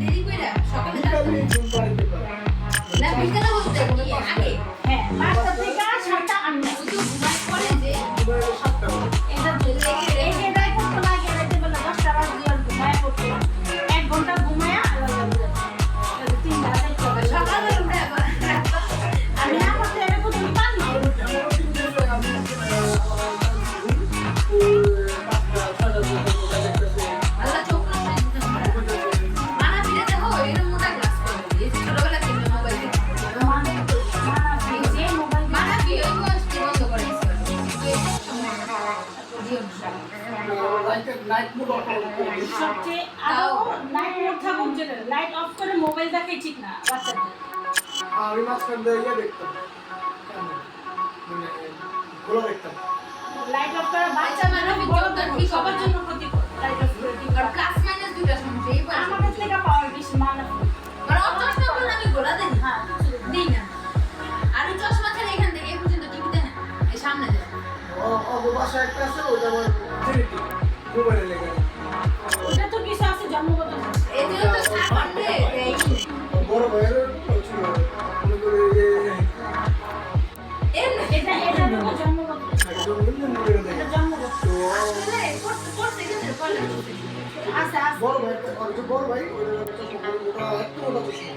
দেরি কইরা সকালে বিকালে ঘুম পাড়াইতে পারে। না বিকালে বলতে কি আগে হ্যাঁ 5টা থেকে 7টা আমি শুধু ঘুমাই পড়ে যে ঘুমাইলে 7টা বাজে। এটা লেগে এই যে রাত করতে লাগে রাতে বেলা 10টা বাজে আর ঘুমায় পড়তে 1 ঘন্টা ঘুমায়া আলাদা যাবে 3 ঘন্টা চলে সকালে উঠে আবার আমি না করতে এর কোনো পান না আমার 3 দিন ধরে আমি আল্লাহ চোখ না মানা ফিরে দেখো এর মোটা গ্লাস করে এই ছোটবেলা থেকে মোবাইল দেখে মানে যে মোবাইল মানা কি ওই বয়সে বন্ধ করে নাইট মোড অফ করে সবচেয়ে আরো লাইট মোড থাকুক যেটা লাইট অফ করে মোবাইল দেখাই ঠিক না বাচ্চাদের আমি মাঝখান দিয়ে ইয়ে দেখতাম মানে ঘোরা দেখতাম লাইট অফ করে বাচ্চা মানে বড়দের ঠিক সবার জন্য ক্ষতিকর লাইট অফ করে ঠিক আর প্লাস মাইনাস দুইটা সমস্যা এই পারে আমাদের থেকে পাওয়ার বেশি মানে আর চশমা পরলে আমি ঘোরা দেই হ্যাঁ দিই না আর ওই চশমা ছাড়া এখান থেকে এই পর্যন্ত টিভি দেখে না এই সামনে যায় ও বাসা একটা আছে ওটা আমার জেনেটিক মোবাইলে লেগে ওটা তো কিছু আছে জন্মগত এই জন্য তো সামনে এই বড় ভাইয়ের ছিল মনে করে যে এমনি এটা তো জন্মগত একজন মিলিয়ন করে দেয় এটা জন্মগত তো আসলে করতে গেলে কলেজ আছে আছে বড় ভাই ওটা এত মোটা চশমা